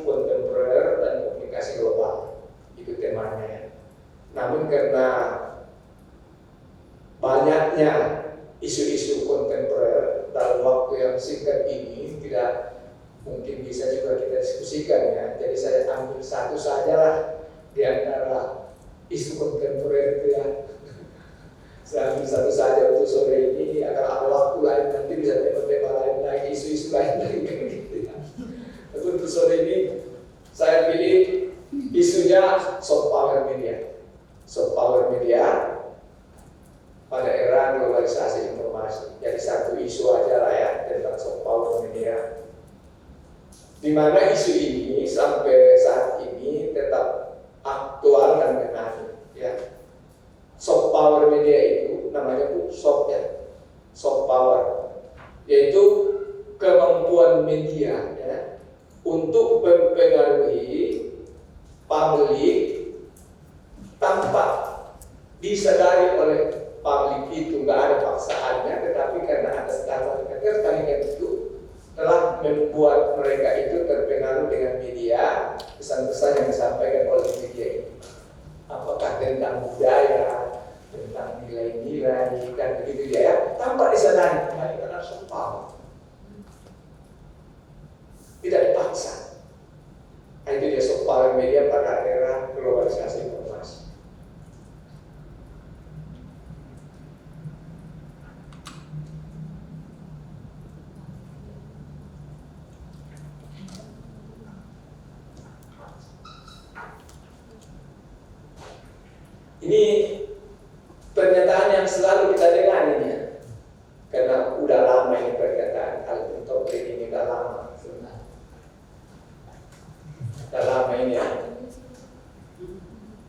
kontemporer dan komunikasi global, itu temanya. Namun karena banyaknya isu-isu kontemporer dalam waktu yang singkat ini tidak mungkin bisa juga kita diskusikan ya. Jadi saya ambil satu sajalah di antara isu kontemporer itu ya. Saya ambil satu saja untuk sore ini, agar ada waktu lain nanti bisa tema-tema lain lagi, isu-isu lain lagi gitu ya. Tapi untuk sore ini saya pilih isunya soft power media. Soft power media pada era globalisasi informasi. Jadi satu isu aja lah ya tentang soft power media. Di mana isu ini sampai saat ini tetap aktual dan menarik ya. Soft power media itu namanya soft ya, soft power, yaitu kemampuan media ya, untuk mempengaruhi publik tanpa disadari oleh publik itu, nggak ada paksaannya, tetapi karena ada standar ketertarikan itu telah membuat mereka itu terpengaruh dengan media, pesan-pesan yang disampaikan oleh media itu. Apakah tentang budaya, tentang nilai-nilai, dan begitu ya, tanpa disadari kembali karena soft power. Tidak dipaksa. Itu dia soft power media pada era globalisasi informasi. Ini pernyataan yang selalu kita dengar ini ya, karena udah lama ini pernyataan Alvin Toffler ini udah lama sebenarnya. Udah lama ini ya,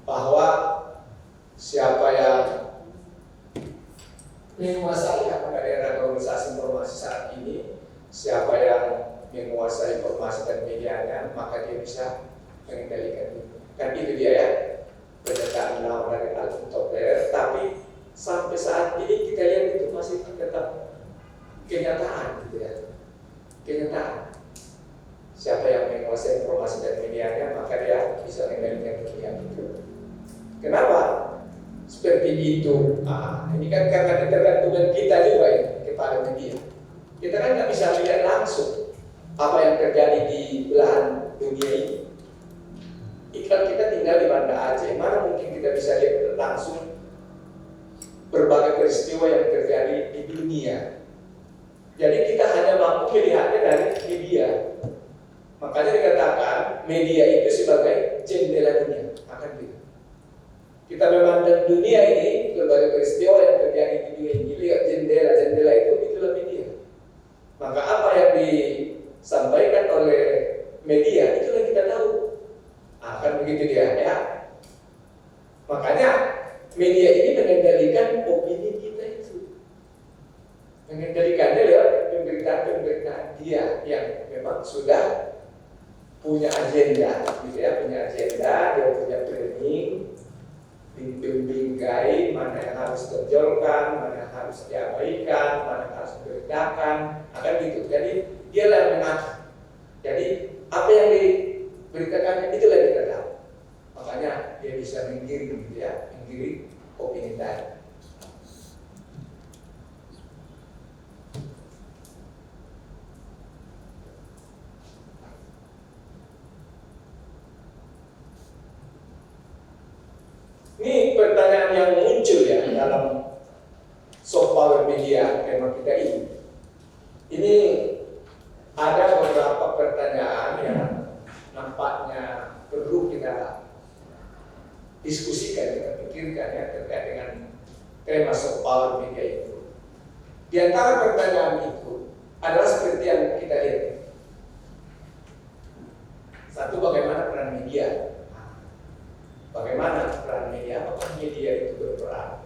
bahwa siapa yang menguasai pada era globalisasi informasi saat ini, siapa yang menguasai informasi dan medianya, maka dia bisa mengendalikan itu. Kan itu dia ya, pernyataan lama dari Alvin Toffler. Tapi sampai saat ini kita lihat itu masih tetap kenyataan gitu ya, kenyataan. Siapa yang menguasai informasi dan medianya, maka dia bisa mengendalikan dunia itu. Kenapa seperti itu? Ini kan karena ketergantungan kita juga ya kepada media. Kita kan nggak bisa melihat langsung apa yang terjadi di belahan dunia ini. Ikan kita tinggal di Banda Aceh, mana mungkin kita bisa lihat langsung berbagai peristiwa yang terjadi di dunia. Jadi kita hanya mampu melihatnya dari media. Makanya dikatakan media itu sebagai jendela dunia. Akan gitu. Kita memandang dunia ini, berbagai peristiwa yang terjadi di dunia ini, lihat jendela itu itulah media. Maka apa yang disampaikan oleh media itulah kita tahu. Akan begitu dia ya. Makanya media ini mengendalikan opini kita itu, mengendalikannya lewat pemberitaan-pemberitaan dia yang memang sudah punya agenda, gitu ya, punya agenda, dia punya planning, bingkai mana yang harus terjolkan, mana yang harus diabaikan, mana yang harus dibedakan, akan gitu. Jadi dialah yang mengatur. Jadi apa yang diberitakannya itulah yang kita tahu. Makanya dia bisa menggiring, gitu ya, menggiring opini tadi. Ini pertanyaan yang muncul ya dalam soft power media tema kita ini. Ini ada beberapa pertanyaan yang nampaknya perlu kita diskusikan, kita pikirkan ya terkait dengan tema soft power media itu. Di antara pertanyaan itu adalah seperti yang kita lihat. Satu, bagaimana peran media? Bagaimana peran media? Apakah media itu berperan?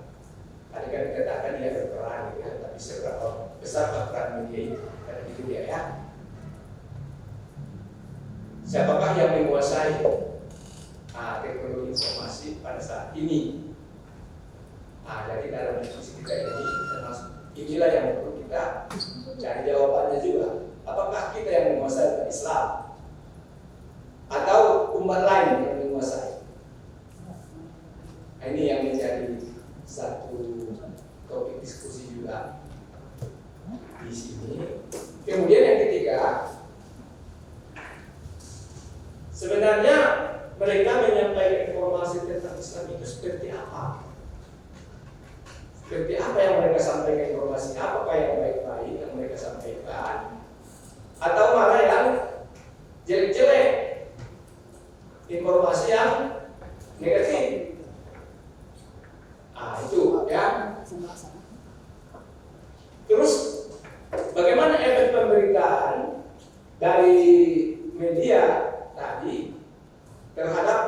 Tadi kan dikatakan dia berperan, ya, tapi seberapa besar peran media itu? Karena itu dia ya. Siapakah yang menguasai teknologi informasi pada saat ini? Jadi dalam diskusi kita ini termasuk inilah yang perlu kita cari jawabannya juga. Apakah kita yang menguasai Islam? umpat lain yang menguasai. Nah, ini yang menjadi satu topik diskusi juga di sini. Kemudian yang ketiga, sebenarnya mereka menyampaikan informasi tentang Islam itu seperti apa? Seperti apa yang mereka sampaikan informasinya? Apakah yang baik-baik yang mereka sampaikan? Atau malah yang jelek-jelek? Informasi yang negatif? Itu ya. Terus bagaimana efek pemberitaan dari media tadi terhadap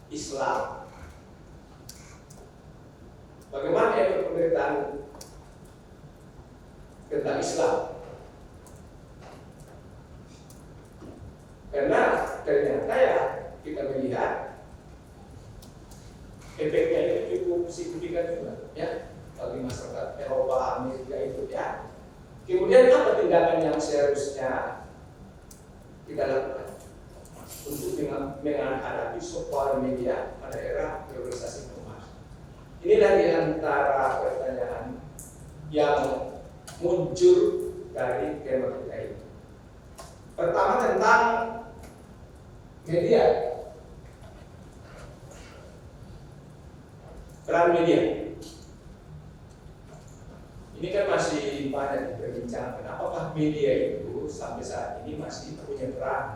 Islam? Bagaimana efek pemberitaan tentang Islam? Karena ternyata ya kita melihat efeknya itu cukup signifikan juga ya bagi masyarakat Eropa, Amerika itu ya. Kemudian apa tindakan yang seharusnya kita lakukan untuk menghadapi soal media pada era globalisasi informasi? Inilah di antara pertanyaan yang muncul dari tema kita ini. Pertama tentang media, peran media. Ini kan masih banyak diperbincangkan. Apakah media itu sampai saat ini masih punya peran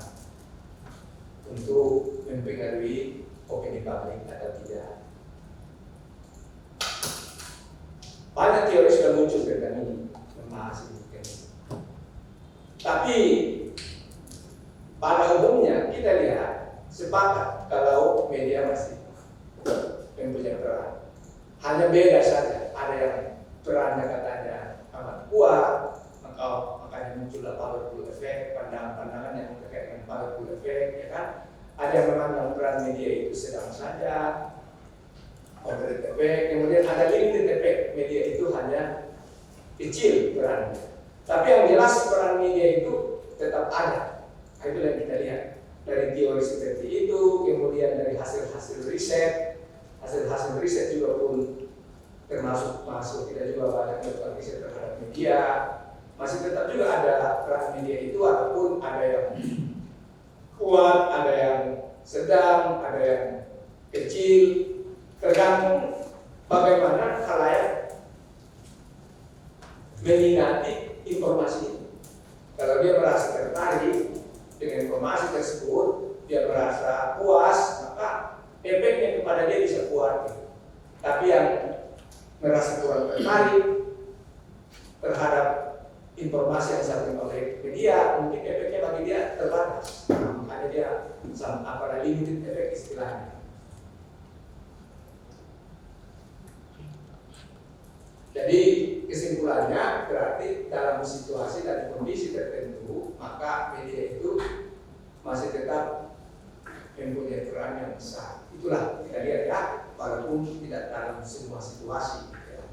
untuk mempengaruhi opini publik atau tidak? Banyak teori sudah muncul tentang ini, membahas ini. Tapi pada umumnya kita lihat sepakat kalau media masih mempunyai peran. Hanya beda saja, ada yang perannya katanya amat kuat, makanya muncullah powerful effect, pandangan-pandangan yang terkait dengan powerful effect, ya kan? Ada yang memandang peran media itu sedang saja, moderate effect, kemudian ada limited effect, media itu hanya kecil perannya. Tapi yang jelas peran media itu tetap ada. Itu yang kita lihat dari teori seperti itu, kemudian dari hasil-hasil riset. Hasil-hasil riset juga pun termasuk kita juga banyak melakukan riset terhadap media. Masih tetap juga ada peran media itu, walaupun ada yang kuat, ada yang sedang, ada yang kecil, tergantung bagaimana khalayak meminati informasi ini. Kalau dia merasa tertarik dengan informasi tersebut, dia merasa puas, maka efeknya kepada dia bisa kuat. Tapi yang merasa kurang tertarik terhadap informasi yang disampaikan oleh media, mungkin efeknya bagi dia terbatas. Makanya dia apa limited efek istilahnya. Jadi kesimpulannya berarti dalam situasi dan kondisi tertentu, maka media itu masih tetap mempunyai peran yang besar. Itulah kita lihat ya, walaupun tidak dalam semua situasi. Ya.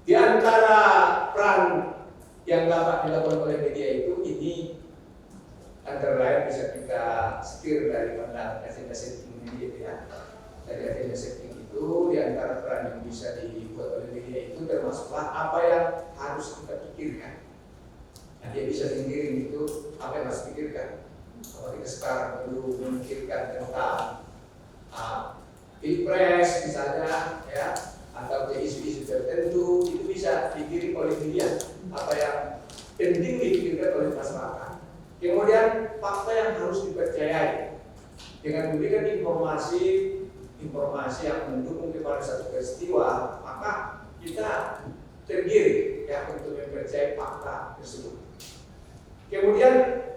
Di antara peran yang dapat dilakukan oleh media itu, ini antara lain bisa kita setir dari pandangan agenda setting media ya. Dari agenda setting itu, di antara peran yang bisa dibuat oleh media itu termasuklah apa yang harus kita pikirkan. Nah, dia bisa sendiri itu apa yang harus dipikirkan. Kalau kita sekarang perlu memikirkan tentang pilpres misalnya ya, atau isu-isu tertentu, itu bisa dikirim oleh media. Apa yang penting dipikirkan oleh masyarakat. Kemudian fakta yang harus dipercayai dengan memberikan informasi yang mendukung kepada satu peristiwa, maka kita tergiring ya untuk mempercayai fakta tersebut. Kemudian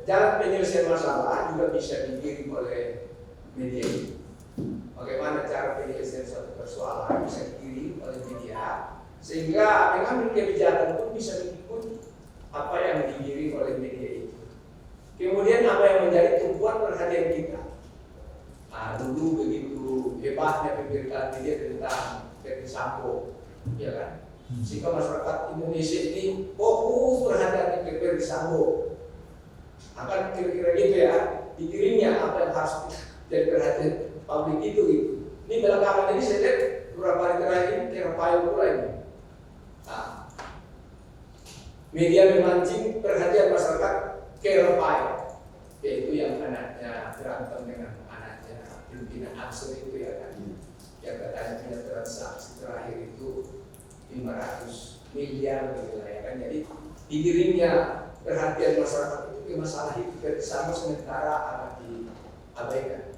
jalan penyelesaian masalah juga bisa digiring oleh media ini. Bagaimana cara penyelesaian suatu persoalan bisa digiring oleh media, sehingga pengambil kebijakan pun bisa mengikuti apa yang digiring oleh media itu. Kemudian apa yang menjadi tumpuan perhatian kita? Dulu begitu hebatnya pemberitaan media tentang Ferdi Sambo, ya kan? Sehingga masyarakat Indonesia ini fokus perhatian Sambo. Akan kira-kira gitu ya, dikirimnya apa yang harus jadi perhatian publik itu gitu. Ini belakangan ini saya lihat beberapa hari terakhir ini kayak payung pula ini. Nah, media memancing perhatian masyarakat ke Rafael, yaitu yang anaknya berantem dengan anaknya pimpinan Ansor itu ya kan, yang katanya punya transaksi terakhir itu 500 miliar gitu ya kan. Jadi dikirimnya perhatian masyarakat itu ke masalah itu bersama sementara amat diabaikan.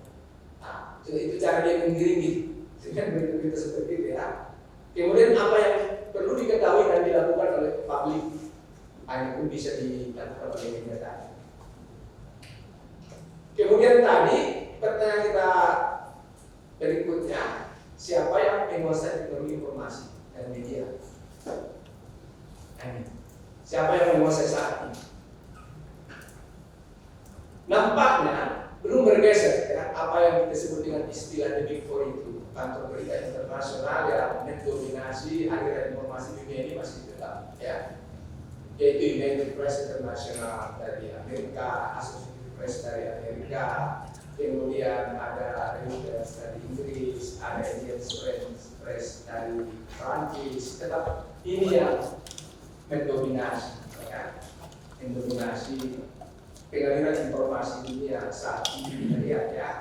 Nah, itu cara dia mengiringi dengan berita-berita seperti itu ya. Kemudian apa yang perlu diketahui dan dilakukan oleh publik, hanya pun bisa dilakukan oleh media tadi. Kemudian tadi pertanyaan kita berikutnya, siapa yang menguasai teknologi informasi dan media? Siapa yang menguasai saat ini? Nampaknya belum bergeser ya, apa yang kita sebut dengan istilah the big four itu. Kantor berita internasional yang mendominasi aliran informasi dunia ini masih tetap ya, yaitu United Press International dari Amerika, Associated Press dari Amerika, kemudian ada Reuters dari Inggris, ada Agence Press dari Prancis. Tetap ini yang mendominasi ya, mendominasi pengaliran informasi dunia saat ini kita lihat ya.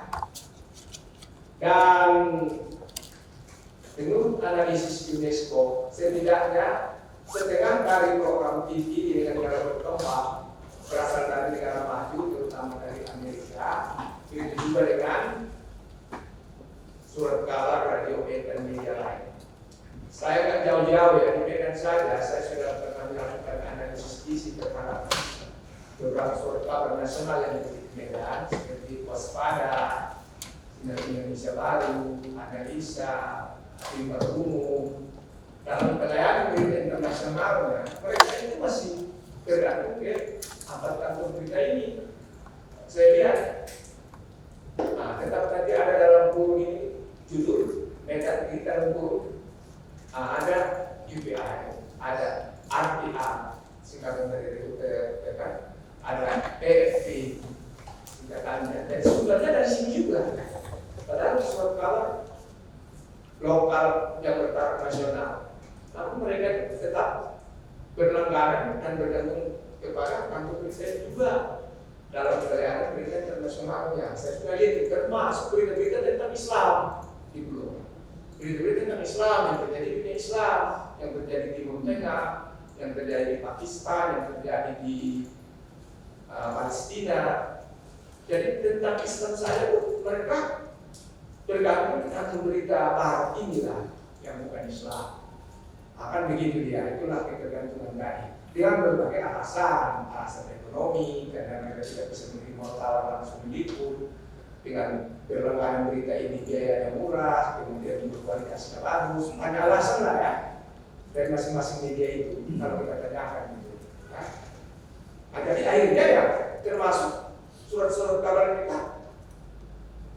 Dan menurut analisis UNESCO, setidaknya setengah dari program TV di negara berkembang berasal dari negara maju, terutama dari Amerika. Begitu juga dengan surat kabar, radio, dan media lain. Saya nggak jauh-jauh ya, di Medan saja saya sudah pernah melakukan analisis isi terhadap beberapa surat kabar nasional yang di Medan, seperti Waspada, Sinar Indonesia Baru, Analisa, Timur Umum. Dalam pelayanan berita internasionalnya, mereka itu masih bergantung ke empat kantor berita ini. Saya lihat, nah, tetap tadi ada dalam kurung ini judul, meta berita dalam kurung, ada UPI, ada RPR, singkatan dari Reuters, ada PFP, singkatannya, dan sebenarnya dari sini juga. Padahal surat kabar lokal yang bertaraf nasional, namun mereka tetap berlangganan dan bergantung kepada kantor berita juga dalam pelayanan berita internasionalnya. Saya sudah lihat termasuk berita-berita tentang Islam gitu. Berita-berita tentang Islam yang terjadi di Islam, yang terjadi di Timur Tengah, yang terjadi di Pakistan, yang terjadi di Palestina. Jadi tentang Islam saya mereka bergantung dengan berita barat inilah yang bukan Islam. Akan begitu dia, itulah ketergantungan tadi. Dengan berbagai alasan ekonomi, karena mereka tidak bisa menerima wartawan langsung diliput, dengan berlangganan berita ini biaya yang murah, kemudian berkualitasnya bagus, banyak alasan lah ya dari masing-masing media itu kalau kita tanyakan gitu. Nah, jadi akhirnya ya termasuk surat-surat kabar kita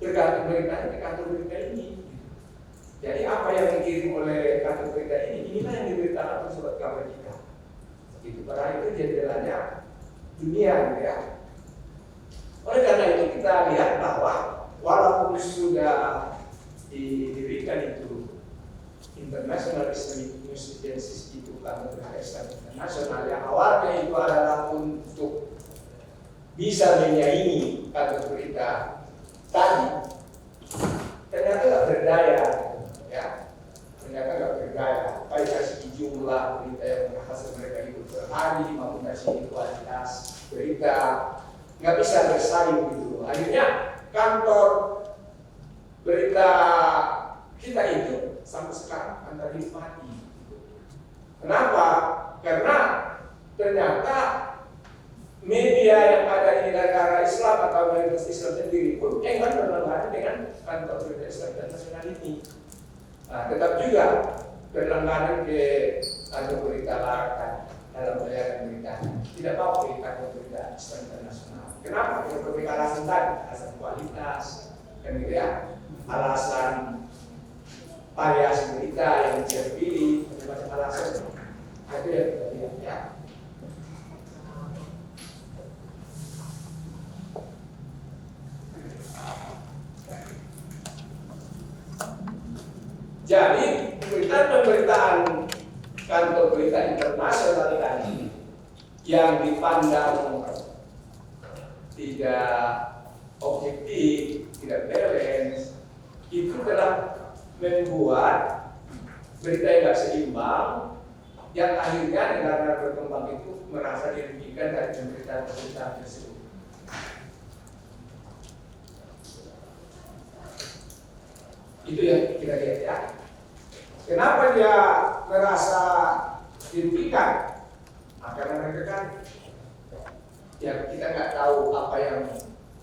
bergantung berita di kantor berita ini. Jadi apa yang dikirim oleh kantor berita ini, inilah yang diberitakan oleh surat kabar kita. Itu padahal itu jendelanya dunia gitu ya. Oleh karena itu kita lihat bahwa walaupun sudah didirikan itu International Islamic News Agency itu kantor berita Islam internasional yang awalnya itu adalah untuk bisa menyaingi kantor berita tadi, ternyata nggak berdaya ya, ternyata nggak berdaya. Baik dari segi jumlah berita yang berhasil mereka ikut per hari maupun dari segi kualitas berita nggak bisa bersaing gitu. Akhirnya kantor berita kita itu sampai sekarang antara hidup mati. Kenapa? Karena ternyata media yang ada di negara Islam atau mayoritas Islam sendiri pun enggan berlangganan dengan kantor berita Islam internasional ini. Nah, tetap juga berlangganan ke kantor berita Laran dalam pelayanan berita. Tidak mau ke kantor berita Islam internasional. Kenapa? Dengan berbagai alasan tadi, alasan kualitas, kemudian alasan variasi berita yang bisa dipilih, macam alasan. Itu yang kita lihat ya. yang dipandang tidak objektif, tidak balance, itu telah membuat berita yang tidak seimbang, yang akhirnya negara berkembang itu merasa dirugikan dari pemberitaan-pemberitaan tersebut. Itu yang kita lihat ya. Kenapa dia merasa dirugikan? Karena mereka kan, ya kita nggak tahu apa yang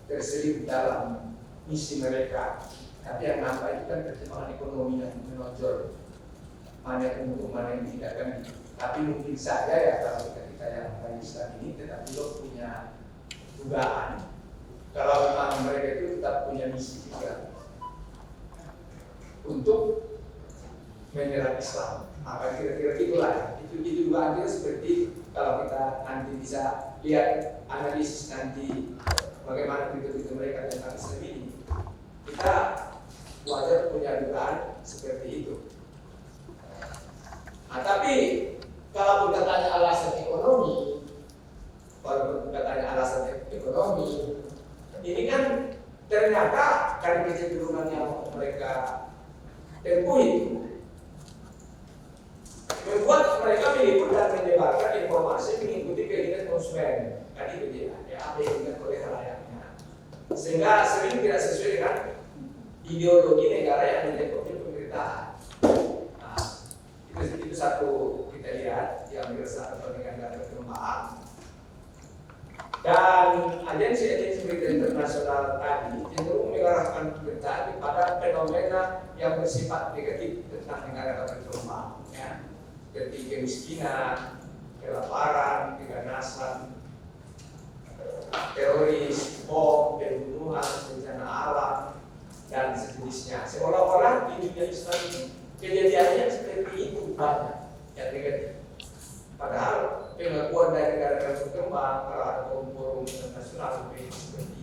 terselip dalam misi mereka. Tapi yang nampak itu kan perkembangan ekonomi yang menonjol, mana yang untung, mana yang tidak kan. Tapi mungkin saja ya kalau kita yang Islam ini tetapi lo punya dugaan kalau memang mereka itu tetap punya misi juga untuk menyerang Islam. Maka kira-kira itulah itu dugaan kita seperti kalau kita nanti bisa lihat analisis nanti bagaimana berita-berita mereka tentang Islam ini, kita wajar punya dugaan seperti itu. Nah, tapi kalau kita tanya alasan ekonomi, ini kan ternyata karena kecenderungan yang mereka tempuh itu membuat mereka meliput dan menyebarkan informasi mengikuti keinginan konsumen. Kan itu dia, ya apa yang diinginkan oleh rakyatnya. Sehingga sering tidak sesuai dengan ideologi negara yang menjadi pemerintahan. Nah, itu satu kita lihat yang dirasakan oleh negara berkembang. Dan agensi-agensi berita internasional tadi cenderung mengarahkan pemberitaan pada fenomena yang bersifat negatif tentang negara berkembang, ya. Seperti kemiskinan, kelaparan, keganasan, teroris, bom, pembunuhan, bencana alam, dan sejenisnya. Seolah-olah di dunia Islam ini kejadiannya seperti itu banyak yang negatif. Padahal pengakuan dari negara-negara berkembang, kalau ada forum-forum internasional seperti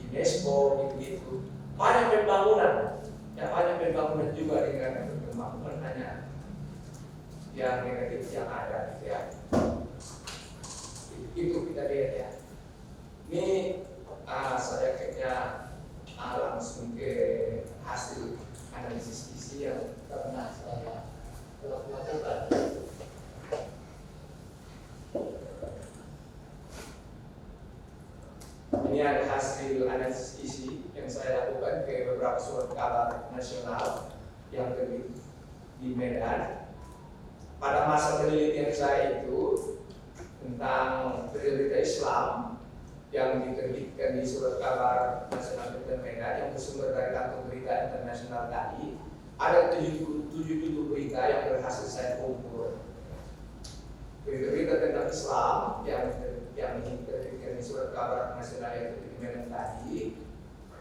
UNESCO, gitu-gitu, banyak pembangunan, ya banyak pembangunan juga di negara berkembang, bukan hanya yang negatif yang ada, gitu ya. Itu kita lihat ya. Ini saya kayaknya langsung ke hasil analisis isi yang pernah saya lakukan. Ini ada hasil analisis isi yang saya lakukan ke beberapa surat kabar nasional yang terbit di Medan. Pada masa penelitian saya itu tentang berita Islam yang diterbitkan di surat kabar nasional berita Medan yang bersumber dari kantor berita internasional tadi, ada 77 berita yang berhasil saya kumpul. Berita-berita tentang Islam yang diterbitkan di surat kabar nasional yang terbit di Medan tadi,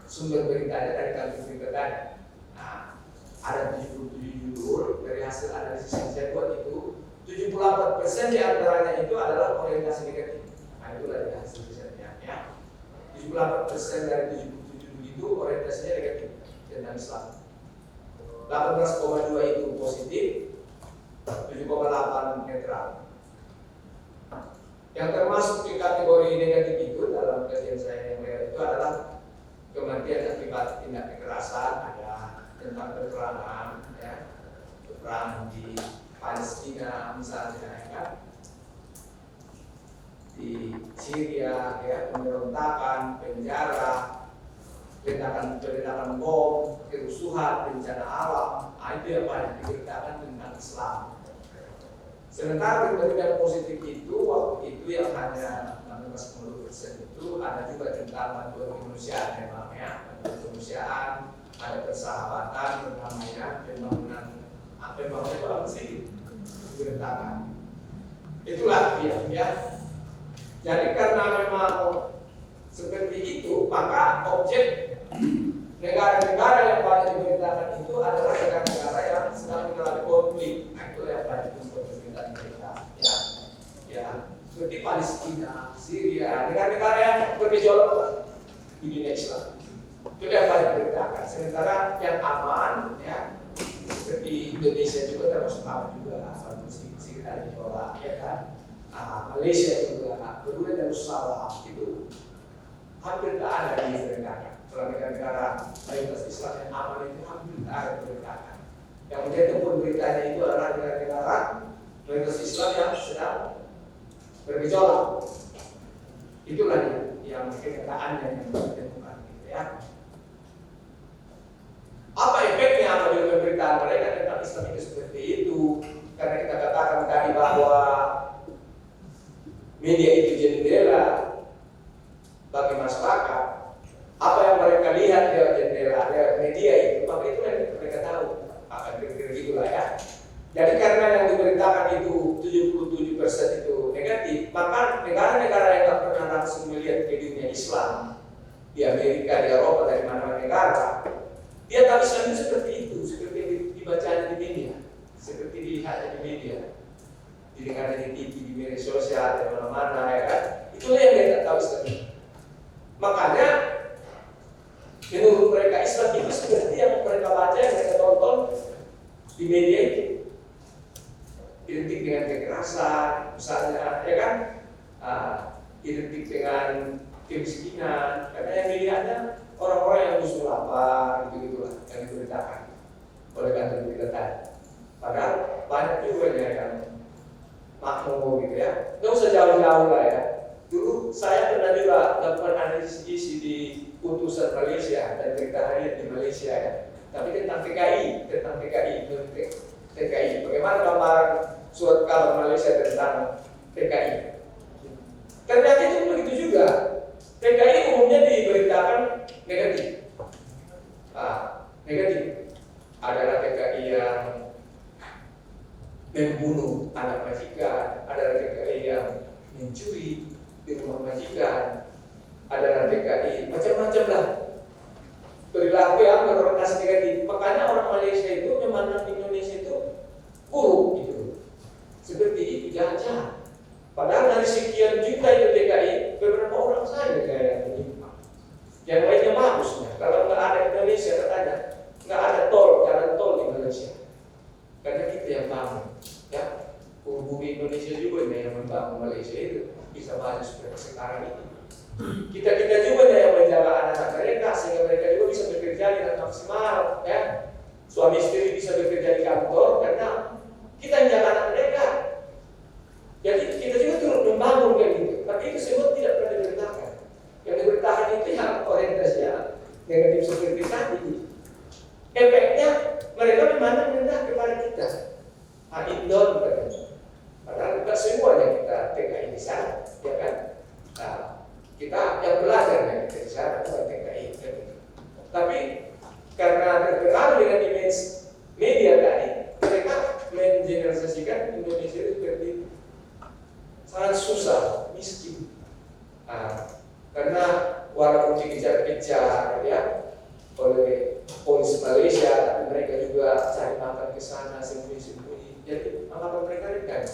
sumber beritanya dari kantor berita tadi. Nah, ada 77 judul. Dari hasil analisis yang saya buat itu 78% diantaranya itu adalah orientasi negatif. Nah, itulah dari hasil risetnya ya. 78% dari 77 itu orientasinya negatif tentang Islam. 18,2 itu positif, 7,8 netral. Yang termasuk di kategori negatif itu dalam kajian saya yang real itu adalah kematian akibat tindak kekerasan, ada tentang peperangan, ya, peperangan di Palestina misalnya, ya, di Syria, ya, pemberontakan, penjara, ledakan bom, kerusuhan, bencana alam. Nah, itu yang banyak diberitakan tentang Islam. Sementara berita positif itu waktu itu yang hanya 10% itu ada juga tentang bantuan kemanusiaan, memang ya, bantuan kemanusiaan, ada persahabatan, perdamaian, pembangunan itu apa sih? Diberitakan. Itulah ya. Jadi karena memang seperti itu, maka objek negara-negara yang banyak diberitakan itu adalah negara-negara yang sedang mengalami konflik. Nah, itu yang banyak pemberitaan mereka. Ya, seperti Palestina, Syria, negara-negara yang bergejolak di dunia Islam. Itu yang banyak diberitakan. Sementara yang aman, ya, seperti Indonesia juga termasuk aman juga, asal muslim Syria gejolak, ya kan. Malaysia juga, Brunei Darussalam itu hampir tidak ada di pemerintahan. Kalau negara-negara mayoritas Islam yang aman itu hampir tidak ada pemerintahan. Yang menjadi pun beritanya itu adalah negara-negara mayoritas Islam yang sedang bergejolak. Itulah yang kenyataannya yang ditemukan, gitu ya. Apa efeknya apabila pemberitaan mereka tentang Islam itu seperti itu? Karena kita katakan tadi bahwa media itu jendela bagi masyarakat. Apa yang mereka lihat lewat jendela, lewat media itu, maka itu yang mereka tahu. Akan kira-kira gitulah ya. Jadi karena yang diberitakan itu 77% itu negatif, maka negara-negara yang tak pernah langsung melihat ke dunia Islam di Amerika, di Eropa, dari mana-mana negara, dia tahu Islam itu seperti itu, seperti yang dibacanya di media, seperti dilihatnya di media, didengarnya di TV, di media sosial, di mana-mana, ya kan? Itulah yang dia tak tahu Islam itu. Makanya menurut mereka Islam itu seperti yang mereka baca, yang mereka tonton di media itu, identik dengan kekerasan, misalnya, ya kan? Identik dengan kemiskinan, karena yang dilihatnya orang-orang yang justru lapar, gitu-gitulah yang diberitakan oleh kantor berita tadi. Padahal banyak juga yang makmur gitu ya. Nggak usah jauh-jauh lah ya. Dulu saya pernah juga lakukan analisis isi di putusan Malaysia dan berita harian di Malaysia ya. Tapi tentang TKI, bagaimana gambaran surat kabar Malaysia tentang TKI? Ternyata itu begitu juga. TKI umumnya diberitakan negatif. Negatif. Adalah TKI yang membunuh anak majikan, adalah TKI yang mencuri di rumah majikan, adalah TKI macam-macam lah. Perilaku yang berorientasi negatif. Makanya orang Malaysia itu memandang Indonesia itu buruk gitu. Seperti itu jahat. Padahal dari sekian juta itu TKI, beberapa orang saja kayak menyimpang. Yang lainnya bagusnya. Kalau nggak ada Indonesia katanya, nggak ada jalan tol di Malaysia. Karena kita yang bangun, ya. Bumi Indonesia juga yang membangun Malaysia itu bisa maju seperti sekarang ini. Kita juga yang menjaga anak-anak mereka sehingga mereka juga bisa bekerja dengan maksimal, ya. Suami istri bisa bekerja di kantor karena kita yang jaga anak mereka. Jadi kita juga turut membangun kayak gitu. Tapi itu semua tidak pernah diberitakan. Yang diberitakan itu yang orientasinya negatif seperti tadi. Efeknya mereka memandang rendah kepada kita. Indon katanya. Padahal bukan semuanya kita TKI di sana, ya kan? Kita yang belajar dari di sana bukan TKI. Tapi karena terpengaruh dengan image media tadi, mereka mengeneralisasikan Indonesia itu seperti sangat susah, miskin. Karena walaupun dikejar-kejar ya oleh polisi Malaysia, tapi mereka juga cari makan ke sana sembunyi-sembunyi. Jadi anggapan mereka ringan.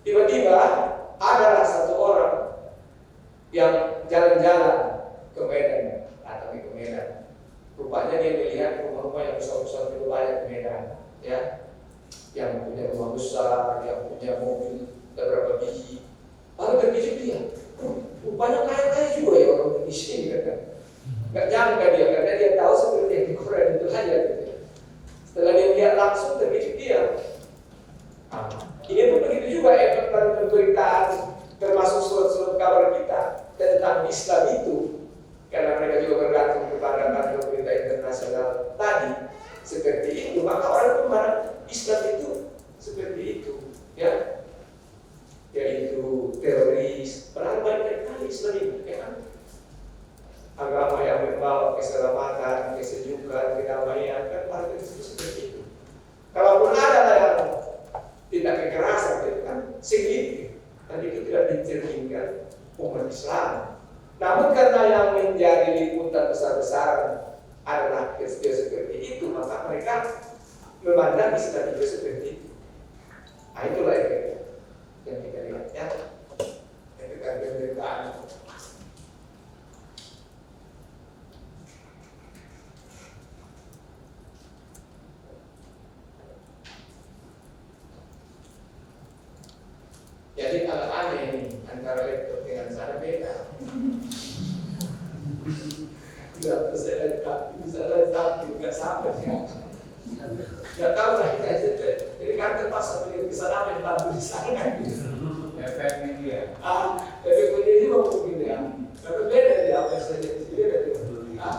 Tiba-tiba adalah satu orang yang jalan-jalan ke Medan atau ke Medan. Rupanya dia melihat rumah-rumah yang besar-besar itu banyak di Medan, ya. Yang punya rumah besar, yang punya mobil beberapa biji. Lalu terkejut dia, rupanya kaya-kaya juga ya orang di sini kan. Gak nyangka dia, karena dia tahu seperti yang di Quran itu aja gitu. Setelah dia lihat langsung terkejut dia. Ini pun begitu juga efek dari pemberitaan termasuk surat-surat kabar kita tentang Islam itu, karena mereka juga bergantung kepada kantor berita internasional tadi seperti itu, maka orang memandang Islam itu seperti itu, ya, yaitu teroris. Padahal banyak kali Islam itu, ya kan? Agama yang membawa keselamatan, kesejukan, kedamaian, kan pada itu seperti itu. Kalaupun ada yang tidak kekerasan, itu kan sedikit, dan itu tidak mencerminkan umat Islam. Namun karena yang menjadi liputan besar-besaran adalah peristiwa seperti itu, maka mereka memandang Islam itu seperti itu. Itulah yang kita lihat, ya. Itu kan pemberitaan. Jadi agak aneh nih antara laptop dengan sana beda. Tidak bisa lengkap, bisa lengkap juga sama ya. Tidak tahu lah kita itu. Jadi kan terpaksa pergi ke sana mentabur di sana. Efek media. Efek media juga mungkin ya. Tapi beda dia apa yang saya jadi beda dia.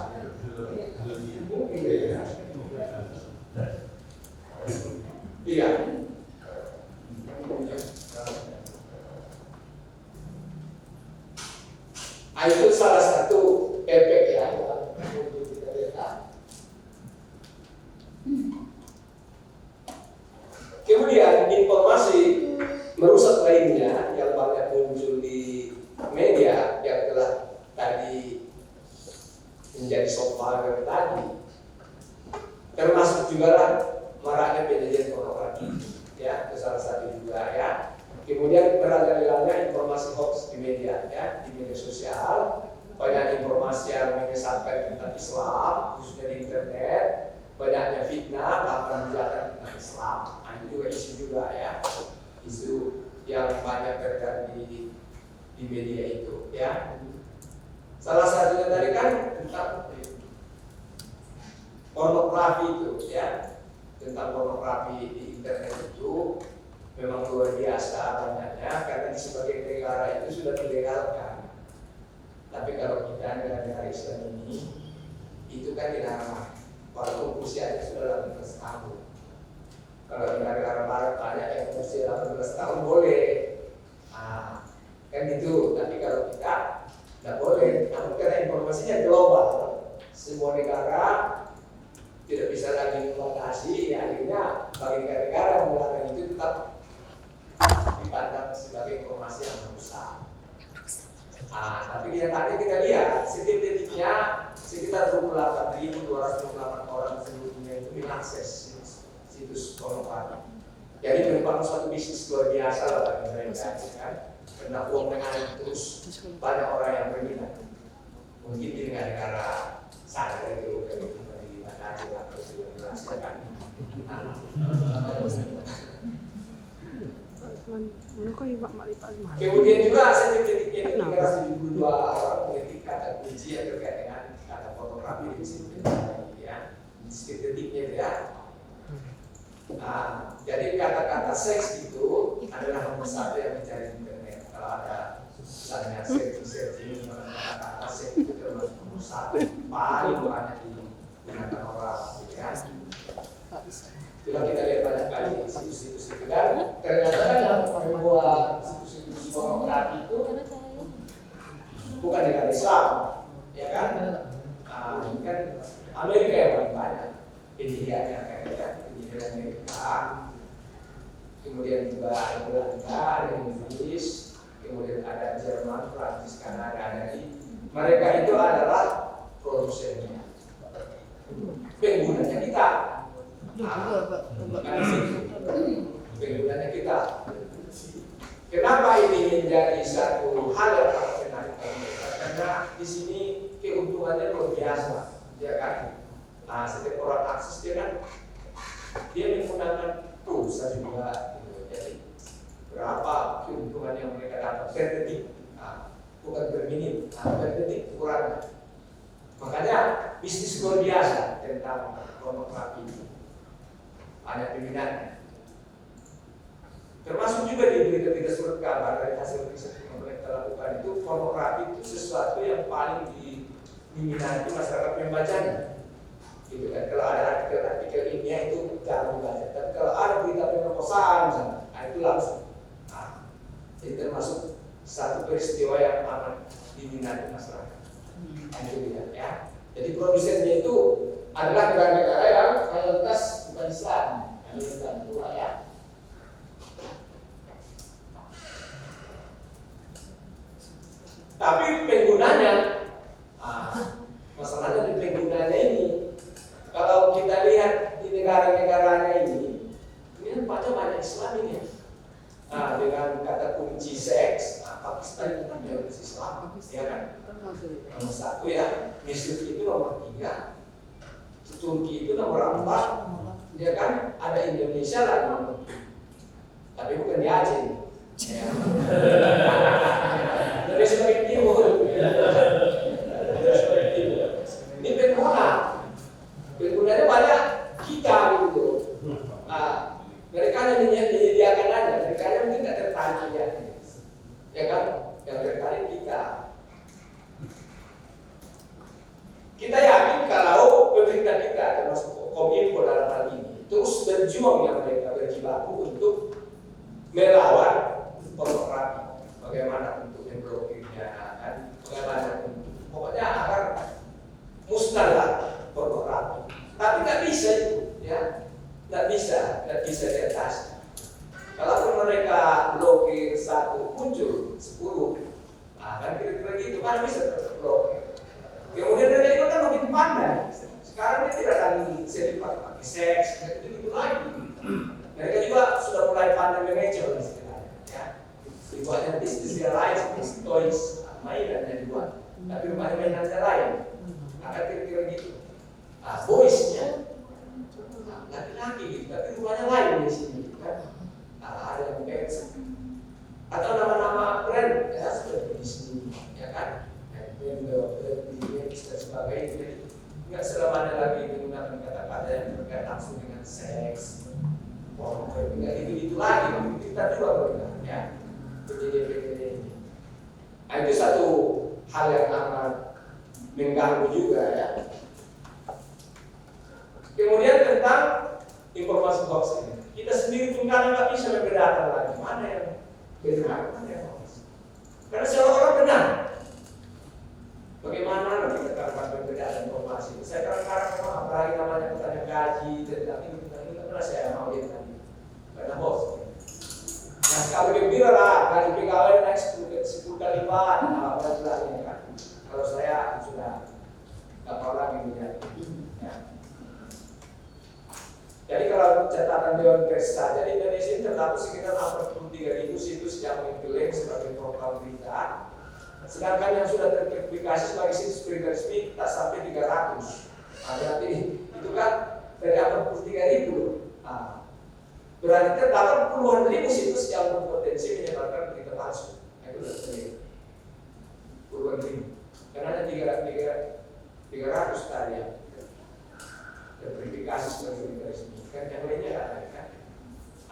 Mungkin beda. Iya. Itu salah satu efek ya untuk kita lihat. Kemudian informasi merusak lainnya yang banyak muncul di media yang telah tadi menjadi soal tadi, termasuk juga maraknya penyajian pornografi, ya itu salah satu juga ya. Kemudian merajalelanya informasi hoax di media, ya di media sosial, banyak informasi yang menyesatkan tentang Islam, khususnya di internet, banyaknya fitnah, bahkan menjadikan tentang Islam. Itu juga isu juga ya, isu yang banyak terjadi di media itu, ya. Salah satunya tadi kan tentang pornografi itu, ya, tentang pornografi di internet itu. Memang luar biasa banyaknya karena di sebagian negara itu sudah dilegalkan. Tapi kalau kita negara Islam ini itu kan dilarang, walaupun usianya sudah 18 tahun. Kalau di negara barat banyak yang usia 18 tahun boleh, kan gitu. Tapi kalau kita tidak boleh, namun karena informasinya global, semua negara tidak bisa lagi membatasi, ya akhirnya bagi negara-negara yang melarang itu tetap dipandang sebagai informasi yang merusak. Tapi kenyataannya kita lihat setiap detiknya sekitar 28.228 orang seluruh dunia itu mengakses situs pornografi. Jadi merupakan suatu bisnis luar biasa lah bagi mereka, kan? Karena uang mengalir terus banyak orang yang berminat. Mungkin di negara sana itu di Aceh atau di Indonesia kan. Kemudian juga setiap-setiapnya itu negara 72 orang mengetik kata kunci yang terkait dengan kata fotografi di situ, ya. Setiap-setiapnya ya. Jadi kata-kata seks itu adalah nomor satu yang dicari di internet. Kalau ada misalnya searching kata-kata seks itu termasuk nomor satu paling banyak digunakan orang, ya. Bila kita lihat banyak kali situs-situs itu kan, ternyata kan yang membuat situs-situs pornografi itu bukan negara Islam, ya kan? Ini kan Amerika yang paling banyak, India Amerika, kemudian juga ada Belanda, ada Inggris, kemudian ada Jerman, Prancis, Kanada, ada mereka itu adalah produsennya, penggunanya kita. Penggunanya kita. Kenapa ini menjadi satu hal yang sangat menarik? Karena di sini keuntungannya luar biasa, ya kan? Setiap orang akses dia menggunakan pulsa juga, gitu. Jadi berapa keuntungan yang mereka dapat per detik, bukan per menit, per detik ukurannya. Makanya bisnis luar biasa tentang pornografi ini. Ada peminatnya. Termasuk juga di berita-berita surat kabar dari hasil riset yang mereka lakukan itu, pornografi itu sesuatu yang paling diminati masyarakat membacanya. Gitu kan. Kalau ada artikel ilmiah itu jarang dibaca. Tapi kalau ada berita pemerkosaan misalnya, itu langsung. Jadi termasuk satu peristiwa yang amat diminati masyarakat. Itu dia, ya. Jadi produsennya itu adalah negara-negara yang mayoritas bukan Islam, Islam dua, ya. Tapi penggunanya, masalahnya di penggunanya ini, kalau kita lihat di negara-negaranya ini banyak Islam ini. Dengan kata kunci seks, Pakistan itu kan mayoritas Islam, ya kan? Nomor satu ya, Mesir itu nomor 3, Turki itu nomor 4, ya kan? Ada Indonesia lah nomor 7, tapi bukan di Aceh, ya. ya kan? Yang terkait kita yakin kalau pemerintah kita termasuk Kominfo dalam hal ini terus berjuang yang mereka berjibaku untuk melawan pornografi, bagaimana untuk memblokirnya, kan? Bagaimana untuk pokoknya agar musnahlah pornografi. Tapi nggak bisa itu, ya, nggak bisa diatasi. Kalau mereka blokir satu muncul 10, nah, kan kira-kira gitu kan bisa terblokir. Kemudian mereka itu kan makin pandai. Sekarang dia tidak lagi sering pakai seks, itu lagi. Mereka juga sudah mulai pandai manajer istilahnya, ya. Dibuatnya bisnis yang lain seperti toys, mainannya dibuat. Tapi mainan yang lain, akan kira-kira gitu. Nah, voice-nya laki-laki gitu, tapi rumahnya lain di sini, kan? Nah, ada yang mengeks atau nama-nama brand, ya seperti di sini, ya kan? Windows, dan sebagainya. Jadi nggak selamanya lagi menggunakan kata-kata yang berkaitan langsung dengan seks, pornografi, nggak gitu lagi. Kita juga berkenaan, ya. Jadi nah, itu satu hal yang amat mengganggu juga, ya. Kemudian tentang informasi hoax ini, kita sendiri pun kadang nggak bisa membedakan lagi mana yang benar, mana yang hoax. Karena seolah-olah benar. Bagaimana nanti kita akan perbedaan informasi? Saya kadang-kadang memang apalagi namanya pertanyaan gaji, tentang ini karena saya mau lihat tadi karena hoax. Nah, kalau gembira lah, gaji pegawai naik 10 kali lipat, nah jelas ini kan. Kalau saya sudah nggak tahu lagi melihat. Ya. Jadi kalau catatan Dewan Pers saja di Indonesia terdapat sekitar 83.000 situs yang mengklaim sebagai portal berita. Sedangkan yang sudah terverifikasi sebagai situs berita resmi tak sampai 300. Nah, berarti itu kan dari 83.000. Nah, berarti terdapat puluhan ribu situs yang berpotensi menyebarkan berita palsu. Nah, itu sudah puluhan ribu. Karena ada 300 tadi ya terverifikasi sebagai berita resmi. Kan yang lainnya nggak ada kan?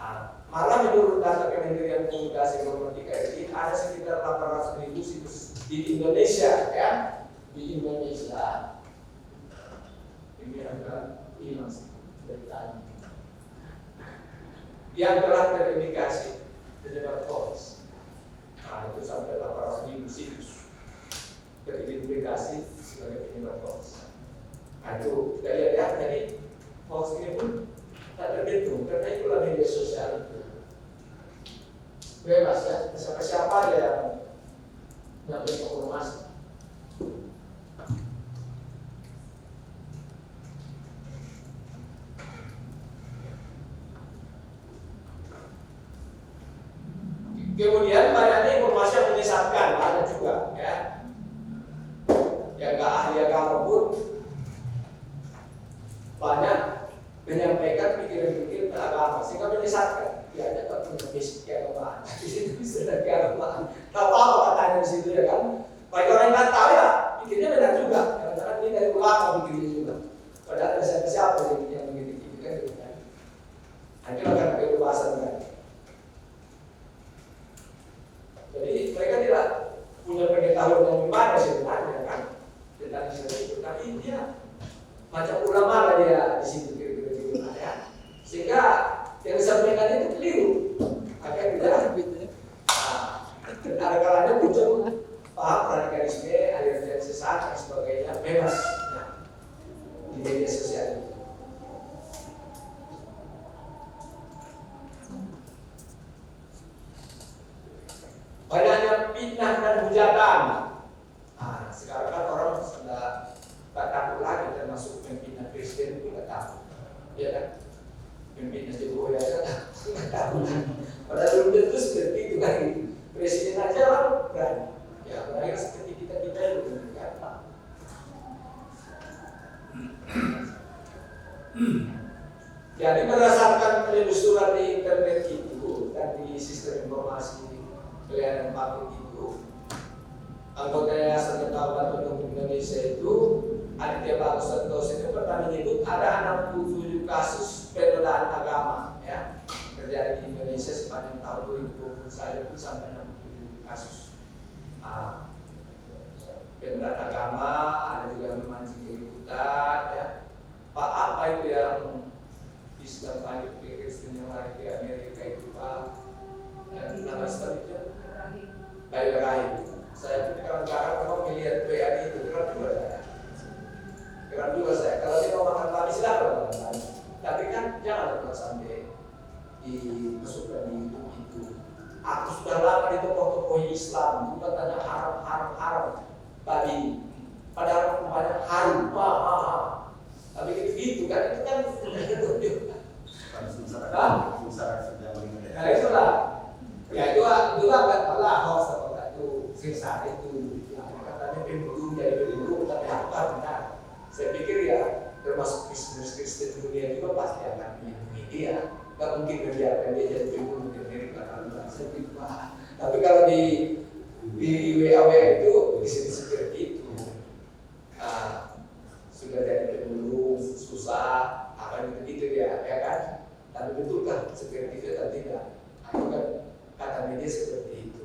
Nah, malah menurut data Kementerian Komunikasi dan Informatika RI ada sekitar 800.000 situs di Indonesia, ya, di Indonesia. Ini adalah beritanya yang telah terindikasi penyebar hoax. Nah, itu sampai 800.000 situs teridentifikasi sebagai penyebar hoax. Nah, itu kita lihat ya, jadi hoax ini pun tak terbentuk karena itulah media sosial itu bebas ya, siapa aja yang menyampaikan informasi. Kemudian banyaknya informasi yang menyesatkan, ada juga ya, yang nggak ahli agama pun banyak menyampaikan pikiran-pikiran agama sehingga menyesatkan. Ya ada tak punya basic keagamaan, di situ bisa ada keagamaan. Tahu apa katanya di situ ya kan? Bagi orang yang nggak tahu ya pikirnya benar juga. Karena ini dari ulama pikirnya juga. Padahal ada siapa yang begitu kan? Nanti akan kebebasan kan. Jadi mereka tidak punya pengetahuan yang gimana sebenarnya kan tentang istilah itu. Tapi dia macam ulama lah dia di situ kira-kira gitu ya. Sehingga yang disampaikan itu keliru. Akhirnya tidak. Dan ada kalanya muncul paham radikalisme, aliran sesat dan sebagainya bebas nah, di media sosial itu. Banyaknya fitnah dan hujatan. Nah, sekarang kan orang sudah tak takut lagi termasuk pimpinan presiden pun tak takut, ya kan? Pimpinan Jokowi aja tak takut. Padahal belum tentu seperti itu kan? Presiden aja lah berani. Ya, berani seperti kita itu kan? Jadi berdasarkan penelusuran di internet itu dan di sistem informasi pelayanan publik itu, anggota Yayasan Ketahuan Untuk Indonesia itu Aditya Bagus Santoso itu pernah menyebut ada 67 kasus penodaan agama ya terjadi di Indonesia sepanjang tahun 2020 sampai 67 kasus. lain-lain. Saya punya kawan-kawan memang melihat PAD itu keren juga saya. Keren juga saya. Kalau dia mau makan tadi silakan makan tadi. Tapi kan jangan pernah sampai dimasukkan di itu. Aku sudah lama di tokoh-tokoh Islam itu katanya haram tadi. Padahal banyak haram. Tapi gitu kan itu kan nah itulah. Ya itu kan malah hoax atau itu sisa itu. Katanya pembunuh jadi pembunuh tapi apa benar? Saya pikir ya termasuk Kristen dunia juga pasti akan melindungi dia. Gak mungkin membiarkan dia jadi pembunuh di Amerika. Saya pikir tapi kalau di WAW itu disini seperti itu. Sudah jadi pembunuh susah apa gitu ya kan? Tapi betulkah seperti itu atau tidak? Itu kan kata media seperti itu.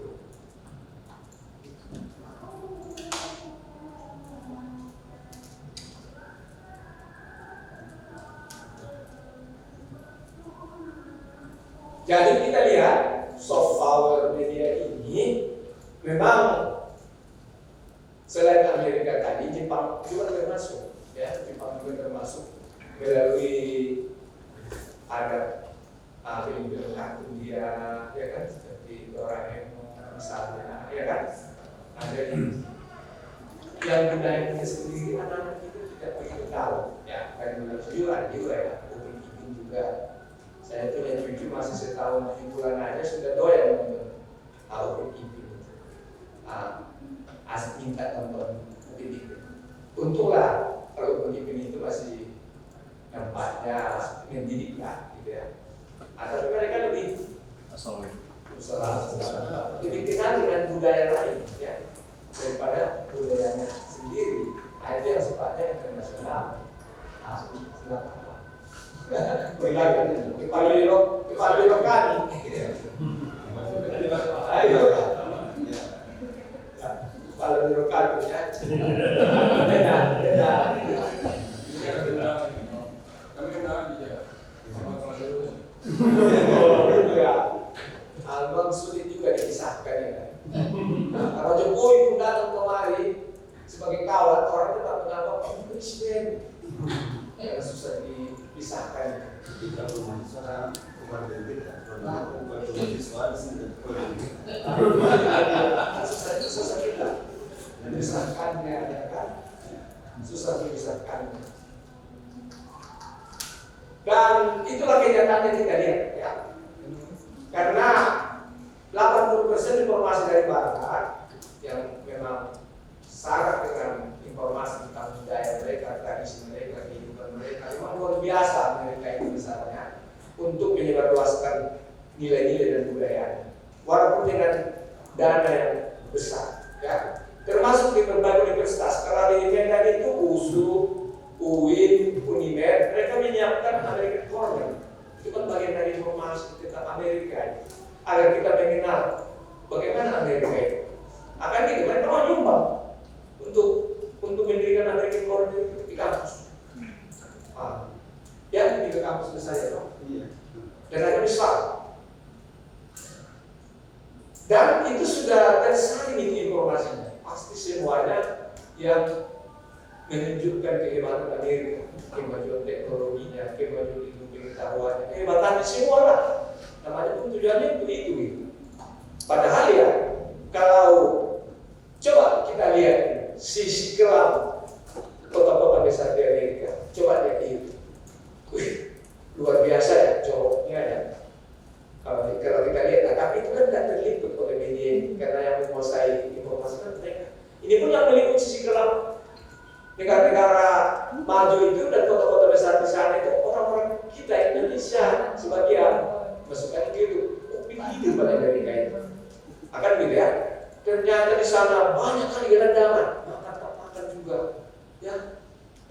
Jadi kita lihat soft power media ini memang selain Amerika tadi, Jepang juga termasuk, ya Jepang juga termasuk melalui ada film-film kartun dia, ya kan seperti Doraemon misalnya, ya kan ada yang budayanya sendiri anak-anak itu tidak begitu tahu, ya kan juga ya, Upin Ipin juga. Saya punya cucu masih setahun 7 bulan aja sudah doyan nonton Upin Ipin. Asik minta tonton Upin Ipin. Untunglah kalau Upin Ipin itu masih tempatnya mendidik lah, gitu ya. Tapi mereka lebih lebih kenal dengan budaya lain, ya, daripada budayanya sendiri. Itu yang sifatnya internasional. Kepala kami. Ayo. Kepala birokrasi ya. Beda. Kami kenal dia. Album sulit juga dipisahkan ya kan. Kalau Jokowi pun datang kemari sebagai kawan, orang tetap menganggap presiden. Ya, susah dipisahkan. Sekarang kemarin beda. Susah kita memisahkannya, ya kan? Susah memisahkannya. Dan itulah kenyataan yang kita lihat, ya. Karena 80% informasi dari barat yang memang syarat dengan informasi tentang budaya mereka, tradisi mereka, kehidupan mereka, memang luar biasa mereka itu misalnya untuk menyebarluaskan nilai-nilai dan budaya, walaupun dengan dana yang besar, ya. Termasuk di berbagai universitas. Kalau di Medan itu USU, UIN, UNIMED, mereka menyiapkan American Corner. Itu kan bagian dari informasi tentang Amerika, agar kita mengenal bagaimana Amerika itu. Akan gitu, mereka mau nyumbang untuk mendirikan American Corner di kampus. Ya, di kampus saya dong. Iya. Dan ada besar. Dan itu sudah tersalin itu informasinya. Pasti semuanya yang menunjukkan kehebatan Amerika, kemajuan teknologinya, kemajuan ilmu pengetahuannya, kehebatannya semua lah. Namanya pun tujuannya itu. Padahal ya, kalau coba kita lihat sisi kelam kota-kota besar di Amerika, coba lihat itu. Luar biasa ya joroknya ya. Kalau kita lihat, tapi itu kan tidak terliput oleh media karena yang menguasai informasi kan mereka. Ini pun yang meliput sisi kelam negara-negara maju itu dan kota-kota besar di sana itu orang-orang kita Indonesia sebagian masukkan gitu. Begitu pada Amerika itu. Akan gitu ya. Ternyata di sana banyak kali gelandangan, makan juga, ya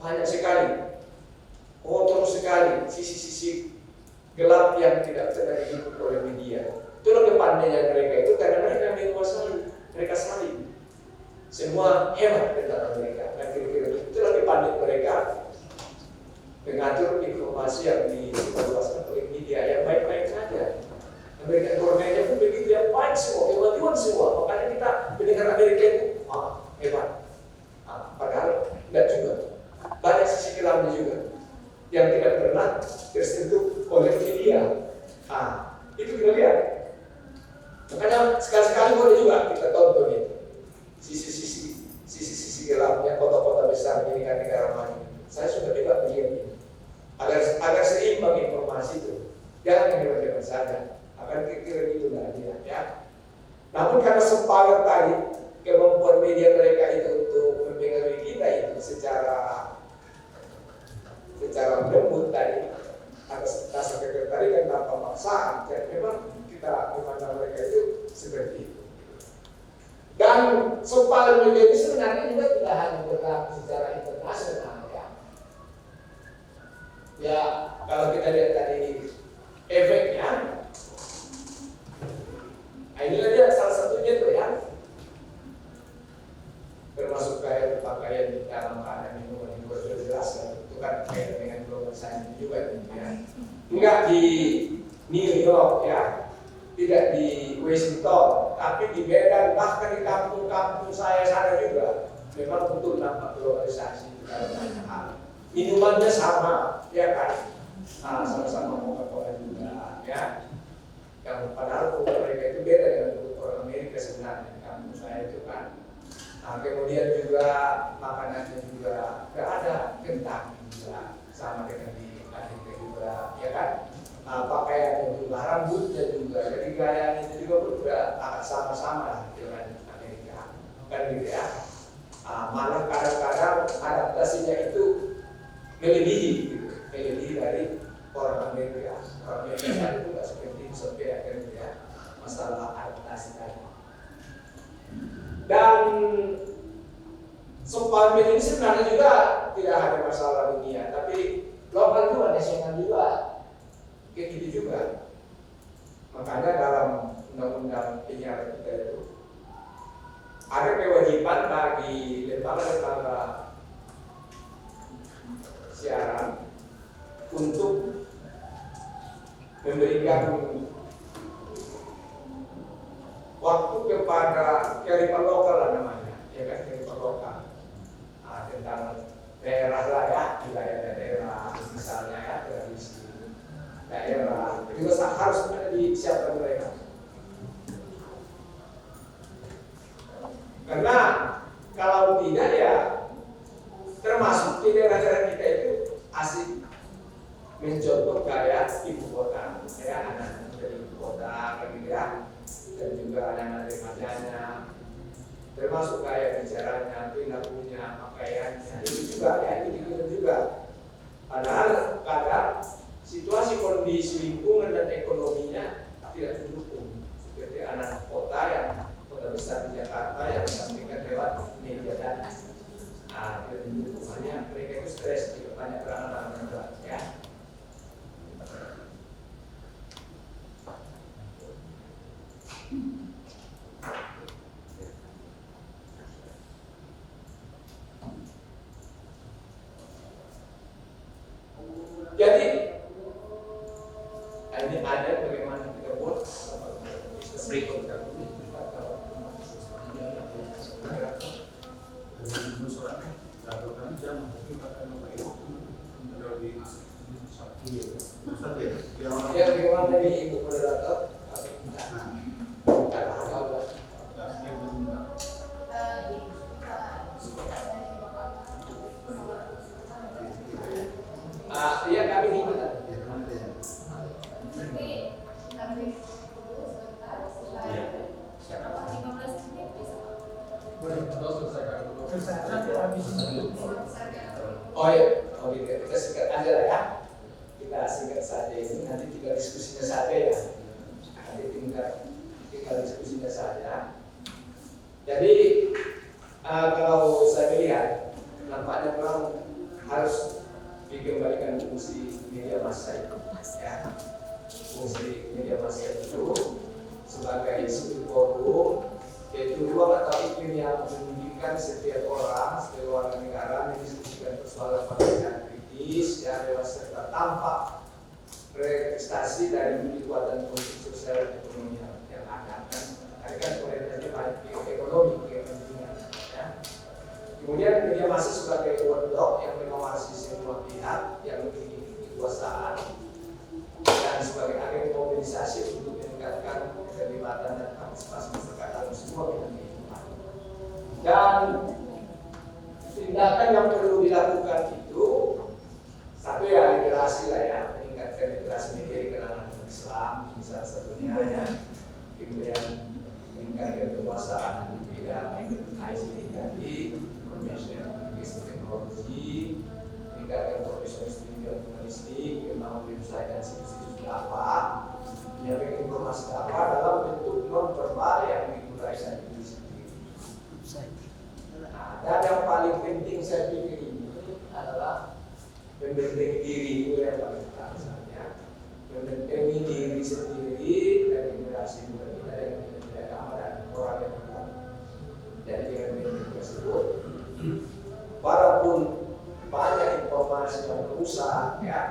banyak sekali, kotor sekali, sisi-sisi gelap yang tidak pernah diliput oleh media. Itulah kepandaian mereka itu karena mereka menguasai, mereka saling semua hebat tentang mereka. Dan kira-kira itulah kepandaian mereka mengatur informasi yang disebarluaskan oleh media yang baik-baik saja. Amerika Cornernya pun begitu yang baik semua, kemajuan semua. Makanya kita negara-negara maju. Saya sudah juga melihat ini. Agar seimbang informasi itu, jangan yang hebat-hebat saja. Akan kira-kira gitu tadi ya. Namun karena sepakat tadi kemampuan media mereka itu untuk mempengaruhi kita itu secara lembut tadi atas dasar ketertarikan tanpa paksaan. Jadi memang kita memandang mereka itu seperti itu. Dan sepakat media itu sebenarnya juga tidak hanya berlaku secara internasional ya. Ya kalau kita lihat tadi efeknya, nah inilah dia salah satunya tuh ya, termasuk kayak pakaian di dalam makanan minuman yang sudah jelas kan, itu kan kaitan dengan globalisasi juga gitu ya. Enggak di New York ya, tidak di Washington, tapi di Medan, bahkan di kampung-kampung saya sana juga memang betul nampak globalisasi dalam banyak hal. Minumannya sama, ya kan? Nah, sama-sama Coca-Cola juga, ya. Yang padahal produk mereka itu beda dengan produk Amerika sebenarnya di kampung saya itu kan. Nah, kemudian juga makanannya juga nggak ada kentang juga sama dengan di Amerika juga, ya kan? Nah, pakaiannya juga, rambutnya juga, jadi gayanya itu juga udah sama-sama lah dengan Amerika, kan gitu ya. Nah, malah kadang-kadang adaptasinya itu melebihi gitu, melebihi dari orang Amerika. Orang Amerika itu nggak seperti itu sampai akhirnya ya, masalah adaptasi tadi. Dan soal ini sebenarnya juga tidak hanya masalah dunia, tapi global juga, nasional juga, kayak gitu juga. Makanya dalam undang-undang penyiaran kita itu ada kewajiban bagi lembaga-lembaga siaran untuk memberikan waktu kepada kearifan lokal lah namanya, ya kan, kearifan lokal. Nah, tentang daerah lah ya, wilayah daerah misalnya ya, tradisi daerah juga harus disiapkan mereka. Karena kalau tidak ya, termasuk di daerah-daerah kita itu asik mencontoh gaya ibu kota, ya anak dari ibu kota, gitu ya, dan juga anak-anak remajanya, termasuk gaya bicaranya, perilakunya, pakaiannya, itu juga ya, itu juga. Padahal kadang situasi kondisi lingkungan dan ekonominya tidak mendukung, seperti anak kota yang kota besar di Jakarta yang disampaikan lewat media tadi. Nah, tidak mendukung, hanya mereka itu stres, juga banyak perangan berat ya. Jadi ini ada bagaimana kita buat bisnis berikut. Ya bagaimana dari ibu moderator? Iya kami ikut. Oh iya, kita singkat aja lah ya. Kita singkat saja ini, nanti tinggal diskusinya saja ya. Nanti tinggal diskusinya saja. Jadi kalau saya lihat, nampaknya memang harus dikembalikan fungsi media massa itu, ya. Fungsi media massa itu sebagai suatu forum, yaitu ruang atau iklim yang memungkinkan setiap orang, setiap warga negara mendiskusikan persoalan-persoalan kritis, ya, bebas serta tanpa representasi dari kekuatan politik sosial dan ekonomi yang ada. Tadi kan orientasinya banyak ekonomi, kepentingan, ya. Kemudian media massa sebagai watchdog yang mengawasi semua pihak yang memiliki kekuasaan dan sebagai agen mobilisasi untuk meningkatkan keterlibatan dan partisipasi masyarakat dalam semua bidang kehidupan. Dan tindakan yang perlu dilakukan menyelesaikan situs-situs apa, menyampaikan informasi apa dalam bentuk non verbal yang dimulai saat itu sendiri. Nah, dan yang paling penting saya pikir ini adalah membentengi diri itu yang paling utama misalnya. Membentengi diri sendiri dari generasi muda kita yang tidak lama dan orang yang tua. Jadi dengan bentengi tersebut, walaupun banyak informasi yang merusak, ya,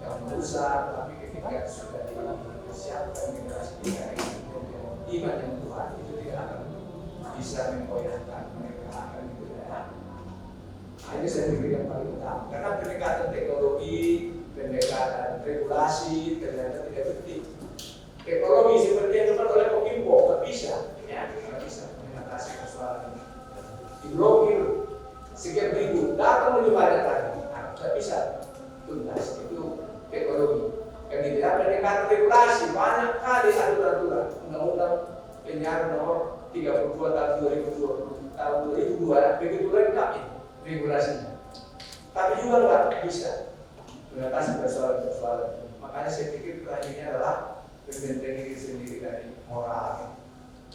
yang merusak, tapi ketika sudah dipersiapkan generasi kita yang iman yang Tuhan itu tidak akan bisa menggoyahkan mereka akan gitu ya. Ini saya pikir yang paling utama karena pendekatan teknologi, pendekatan regulasi ternyata tidak penting. Teknologi seperti yang dilakukan oleh Kominfo nggak bisa, ya, nggak bisa mengatasi persoalan ini. Diblokir sekian ribu data lebih banyak lagi, nggak bisa tuntas itu teknologi. Yang tidak pendekatan regulasi banyak kali aturan-aturan undang-undang penyiaran nomor 32 tahun 2020 tahun 2002 begitu lengkap itu regulasinya. Tapi juga nggak bisa mengatasi persoalan-persoalan. Makanya saya pikir terakhirnya adalah membentengi diri sendiri dari moral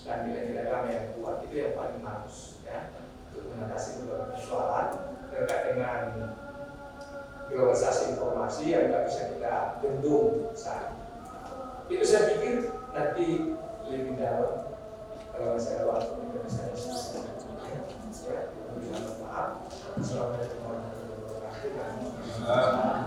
dan nilai-nilai agama yang kuat itu yang paling harus ya untuk mengatasi beberapa persoalan terkait dengan globalisasi informasi yang nggak bisa kita bendung saat ini. Itu saya pikir nanti lebih dalam kalau saya waktu juga bisa ya, mohon maaf. Assalamualaikum warahmatullahi wabarakatuh.